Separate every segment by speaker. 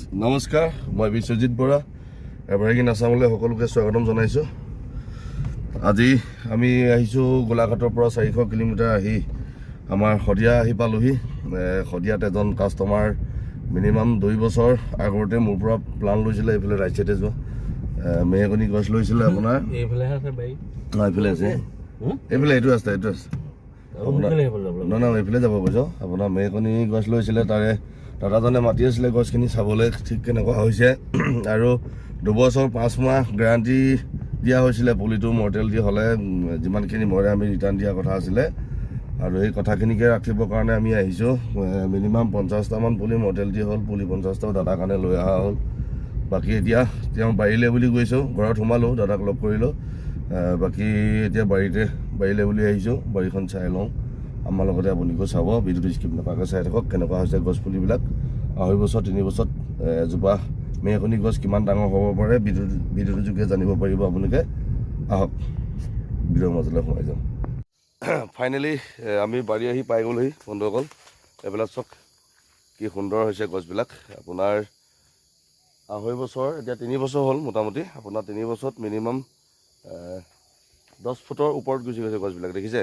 Speaker 1: নমস্কাৰ, মই বিশ্বজিৎ বৰা এভাৰগ্ৰীণ আছামলৈ সকলোকে স্বাগতম জনাইছোঁ। আজি আমি আহিছোঁ গোলাঘাটৰ পৰা 400 কিলোমিটাৰ আহি আমাৰ শদিয়া আহি পালোহি। শদিয়াত এজন কাষ্টমাৰ মিনিমাম 2 বছৰ আগতে মোৰ পৰা প্লান লৈছিলে এইফালে ৰাইট চাইডে যোৱা মেহগনি গছ লৈছিলে আপোনাৰ এইফালে আছে এইটো ৰাস্তা না এইফালে যাব কৈছ আপোনাৰ মেহগনি গছ লৈছিলে। তাৰে দাদাজনে মাতি আছিলে গছখিনি চাবলৈ ঠিক কেনেকুৱা হৈছে আৰু 2 বছৰ 5 মাহ গেৰাণ্টি দিয়া হৈছিলে। পুলিটো মৰ্টেলিটি হ'লে যিমানখিনি মৰে আমি ৰিটাৰ্ণ দিয়া কথা আছিলে আৰু এই কথাখিনিকে ৰাখিবৰ কাৰণে আমি আহিছোঁ। মিনিমাম 50টামান পুলি মৰ্টেলিটি হ'ল, পুলি 50টাও দাদাৰ কাৰণে লৈ অহা হ'ল। বাকী এতিয়া তেওঁ বাঢ়িলে বুলি গৈছোঁ, ঘৰত সোমালোঁ, দাদাক লগ কৰিলোঁ। বাকী এতিয়া বাঢ়িলে বুলি আহিছোঁ, বাৰীখন চাই লওঁ। আমাৰ লগতে আপুনিও চাব, ভিডিঅ'টো স্কিপ নকৰাকৈ চাই থাকক কেনেকুৱা হৈছে গছপুলিবিলাক। 2.5 বছৰ 3 বছৰত এজোপা মেহগনি গছ কিমান ডাঙৰ হ'ব পাৰে ভিডিঅ'টোৰ যোগে জানিব পাৰিব আপোনালোকে। আহক ভিডিঅ'ৰ মাজলৈ সোমাই যাওঁ। ফাইনেলি আমি বাৰী আহি পাই গ'লোহি বন্ধুসকল। এইবিলাক চাওক কি সুন্দৰ হৈছে গছবিলাক। আপোনাৰ 2.5 বছৰ এতিয়া 3 বছৰ হ'ল মোটামুটি। আপোনাৰ 3 বছৰত মিনিমাম 10 ফুটৰ ওপৰত গুচি গৈছে গছবিলাক, দেখিছে।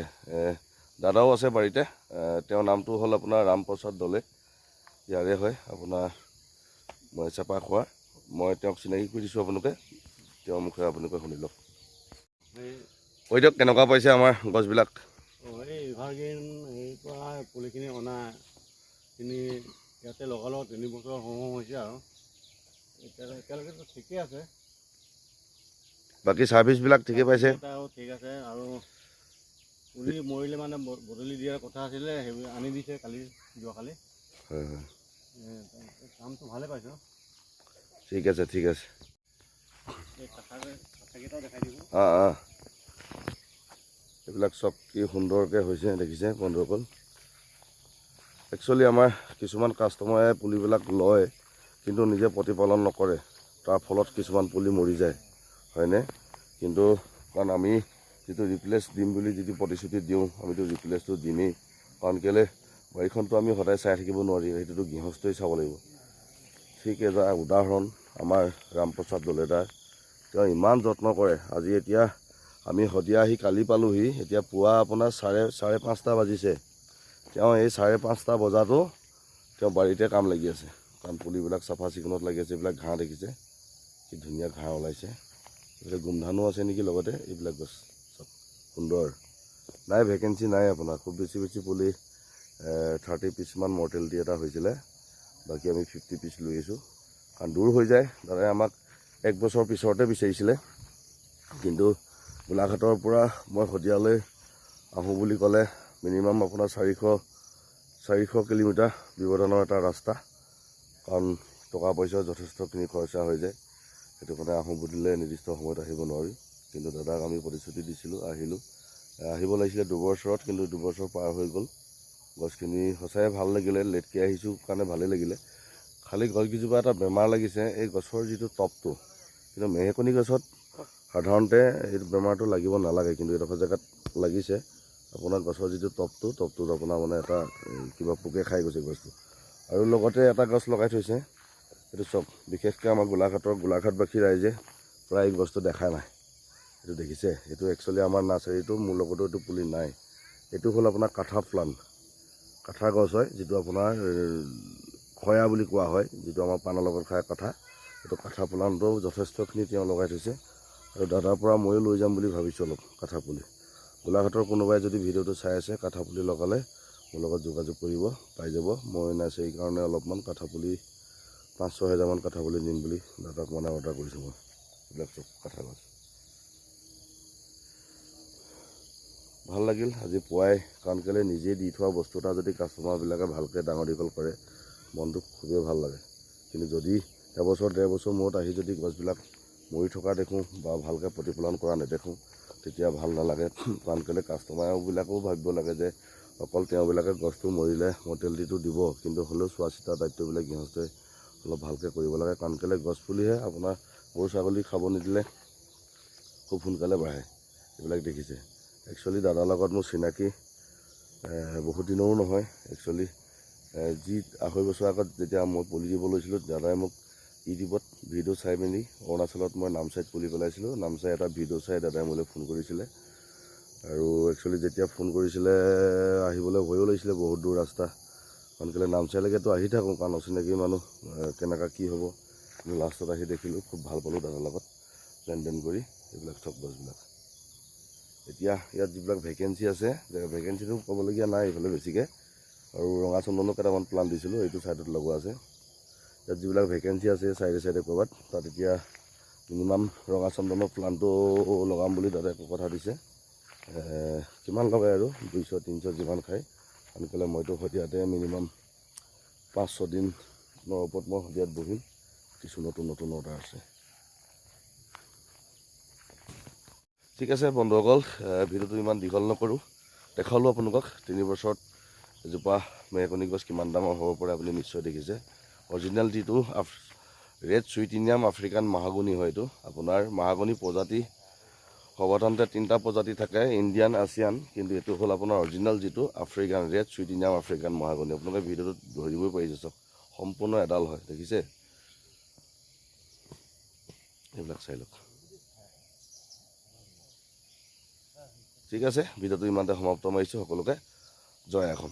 Speaker 1: দাদাও আছে বাৰীতে, তেওঁৰ নামটো হ'ল আপোনাৰ ৰামপ্ৰসাদ দলে, ইয়াৰে হয় আপোনাৰ মই চেপা খোৱা। মই তেওঁক চিনাকি কৰি দিছোঁ আপোনালোকে, তেওঁৰ মুখে আপোনালোকে শুনি লওক। কৈ দিয়ক কেনেকুৱা পাইছে আমাৰ গছবিলাক।
Speaker 2: এই এভাৰগ্ৰীণ হেৰিৰ পৰা পুলিখিনি অনা ইয়াতে লগালগ 3 বছৰ হৈছে আৰু এতিয়ালৈকেতো ঠিকেই আছে।
Speaker 1: বাকী ছাৰ্ভিচবিলাক ঠিকেই পাইছে?
Speaker 2: ঠিক আছে। আৰু পুলি মৰিলে মানে বদলি দিয়াৰ কথা আছিলে, সেইবোৰ আনি দিছে যোৱাকালি।
Speaker 1: হয় হয়,
Speaker 2: কামটো ভালে পাইছোঁ।
Speaker 1: ঠিক আছে ঠিক আছে।
Speaker 2: কাঠাকেইটাও দেখাই দিব।
Speaker 1: এইবিলাক চব কি সুন্দৰকৈ হৈছে দেখিছে বন্ধুসকল। একচুৱেলি আমাৰ কিছুমান কাষ্টমাৰে পুলিবিলাক লয় কিন্তু নিজে প্ৰতিপালন নকৰে, তাৰ ফলত কিছুমান পুলি মৰি যায়, হয়নে? কিন্তু কাৰণ আমি যিটো ৰিপ্লেচ দিম বুলি যিটো প্ৰতিশ্ৰুতি দিওঁ, আমিতো ৰিপ্লেচটো দিমেই। কাৰণ কেলৈ বাৰীখনটো আমি সদায় চাই থাকিব নোৱাৰি, সেইটোতো গৃহস্থই চাব লাগিব। ঠিক এটা উদাহৰণ আমাৰ ৰামপ্ৰসাদ দলেদাৰ, তেওঁ ইমান যত্ন কৰে। আজি এতিয়া আমি শদিয়া আহি কালি পালোহি, এতিয়া পুৱা আপোনাৰ চাৰে 5টা বাজিছে। তেওঁ এই 5:30 বজাতো তেওঁ বাৰীতে কাম লাগি আছে, কাৰণ পুলিবিলাক চাফা চিকুণত লাগি আছে। এইবিলাক ঘাঁহ দেখিছে কি ধুনীয়া ঘাঁহ ওলাইছে, এইবিলাক গোমধানো আছে নেকি লগতে। এইবিলাক গছ চব সুন্দৰ, নাই ভেকেঞ্চি নাই আপোনাৰ। খুব বেছি পুলি 30 পিচমান মৰ্টেলিটি এটা হৈছিলে, বাকী আমি 50 পিচ লৈ আহিছোঁ। কাৰণ দূৰ হৈ যায়, দাদাই আমাক 1 বছৰ পিছতে বিচাৰিছিলে। কিন্তু গোলাঘাটৰ পৰা মই শদিয়ালৈ আহোঁ বুলি ক'লে মিনিমাম আপোনাৰ 400 কিলোমিটাৰ ব্যৱধানৰ এটা ৰাস্তা, কাৰণ টকা পইচা যথেষ্টখিনি খৰচা হৈ যায়। সেইটো কাৰণে আহোঁ বুলিলে নিৰ্দিষ্ট সময়ত আহিব নোৱাৰি। কিন্তু দাদাক আমি প্ৰতিশ্ৰুতি দিছিলোঁ, আহিব লাগিছিলে 2 বছৰত, কিন্তু 2 বছৰ পাৰ হৈ গ'ল। গছখিনি সঁচাই ভাল লাগিলে, লেটকৈ আহিছোঁ কাৰণে ভালেই লাগিলে। খালী গছকেইজোপা এটা বেমাৰ লাগিছে, এই গছৰ যিটো টপটো। কিন্তু মেহগনি গছত সাধাৰণতে এই বেমাৰটো লাগিব নালাগে, কিন্তু এডোখৰ জেগাত লাগিছে। আপোনাৰ গছৰ যিটো টপটোত আপোনাৰ মানে এটা কিবা পোকে খাই গৈছে গছটো। আৰু লগতে এটা গছ লগাই থৈছে, এইটো চব বিশেষকৈ আমাৰ গোলাঘাটবাসী ৰাইজে প্ৰায় গছটো দেখা নাই। এইটো দেখিছে, এইটো একচুৱেলি আমাৰ নাৰ্চাৰীটো, মোৰ লগতো এইটো পুলি নাই। এইটো হ'ল আপোনাৰ কাঠা প্লাণ্ট, কাঠা গছ হয়, যিটো আপোনাৰ খয়া বুলি কোৱা হয়, যিটো আমাৰ পাণৰ লগত খায় কাঠা। এইটো কাঠা প্লাণ্টও যথেষ্টখিনি তেওঁ লগাই থৈছে। আৰু দাদাৰ পৰা ময়ো লৈ যাম বুলি ভাবিছোঁ অলপ কাঠা পুলি। গোলাঘাটৰ কোনোবাই যদি ভিডিঅ'টো চাই আছে, কাঠা পুলি লগালে মোৰ লগত যোগাযোগ কৰিব, পাই যাব। মই নাৰ্চাৰীৰ কাৰণে অলপমান কাঠা পুলি 5-6 হেজাৰমান কাঠা পুলি নিম বুলি দাদাক মানে অৰ্ডাৰ কৰিছোঁ মই। এইবিলাক চব কাঠা গছ ভাল লাগিল আজি পুৱাই, কাৰণ কেলৈ নিজে দি থোৱা বস্তু এটা যদি কাষ্টমাৰবিলাকে ভালকৈ ডাঙৰ দীঘল কৰে, মনটো খুবেই ভাল লাগে। কিন্তু যদি এবছৰ 1.5 বছৰ মূৰত আহি যদি গছবিলাক মৰি থকা দেখোঁ বা ভালকৈ প্ৰতিপালন কৰা নেদেখোঁ, তেতিয়া ভাল নালাগে। কাৰণ কেলৈ কাষ্টমাৰবিলাকেও ভাবিব লাগে যে অকল তেওঁবিলাকে গছটো মৰিলে মৰ্টেলিটিটো দিব, কিন্তু হ'লেও চোৱা চিতা দায়িত্ববিলাক গৃহস্থই অলপ ভালকৈ কৰিব লাগে। কাৰণ কেলৈ গছ পুলিহে আপোনাৰ গৰু ছাগলী খাব নিদিলে খুব সোনকালে বাঢ়ে, এইবিলাক দেখিছে। একচুৱেলি দাদাৰ লগত মোৰ চিনাকি বহুত দিনৰো নহয়। একচুৱেলি যি 2.5 বছৰ আগত যেতিয়া মই পুলি দিব লৈছিলোঁ, দাদাই মোক ইউটিউবত ভিডিঅ' চাই মেলি অৰুণাচলত মই নামচাইত পুলি পেলাইছিলোঁ। নামচাই এটা ভিডিঅ' চাই দাদাই মোলৈ ফোন কৰিছিলে আৰু একচুৱেলি যেতিয়া ফোন কৰিছিলে আহিবলৈ ভয়ো লাগিছিলে, বহুত দূৰ ৰাস্তা। কাৰণ কেলৈ নামচাইলৈকেতো আহি থাকোঁ, কাৰণ অচিনাকি মানুহ কেনেকুৱা কি হ'ব। কিন্তু লাষ্টত আহি দেখিলোঁ, খুব ভাল পালোঁ দাদাৰ লগত লেনদেন কৰি এইবিলাক চব গছবিলাক। এতিয়া ইয়াত যিবিলাক ভেকেঞ্চি আছে, ভেকেঞ্চিটো ক'বলগীয়া নাই এইফালে বেছিকৈ। আৰু ৰঙা চন্দনো কেইটামান প্লান দিছিলোঁ, এইটো ছাইডত লগোৱা আছে। ইয়াত যিবিলাক ভেকেঞ্চি আছে চাইডে চাইডে ক'ৰবাত, তাত এতিয়া মিনিমাম ৰঙা চন্দনৰ প্লানটো লগাম বুলি দাদাই কথা দিছে। কিমান লগাই আৰু 200-300 যিমান খায়। আনকালে মইতো সদ্যহতে মিনিমাম 5-6 দিনৰ ওপৰত মই সদ্যহত বহিম। কিছু নতুন নতুন অৰ্ডাৰ আছে। ঠিক আছে বন্ধুসকল, ভিডিঅ'টো ইমান দীঘল নকৰোঁ, দেখালোঁ আপোনালোকক 3 বছৰত এজোপা মেহগনি গছ কিমান ডাঙৰ হ'ব পাৰে আপুনি নিশ্চয় দেখিছে। অৰিজিনেল যিটো ৰেড চুইটিনিয়াম আফ্ৰিকান মাহাগনি হয়, এইটো আপোনাৰ মাহাগনি প্ৰজাতি সৰ্বসাধাৰণতে 3টা প্ৰজাতি থাকে, ইণ্ডিয়ান, আছিয়ান, কিন্তু এইটো হ'ল আপোনাৰ অৰিজিনেল যিটো আফ্ৰিকান ৰেড চুইটিনিয়াম আফ্ৰিকান মাহাগনি। আপোনালোকে ভিডিঅ'টোত ধৰিবই পাৰিছে, চব সম্পূৰ্ণ এডাল হয়, দেখিছে। এইবিলাক চাই লওক। ঠিক আছে, ভিডিঅ'টো ইমানতে সমাপ্ত মাৰিছোঁ। সকলোকে জয় অসম।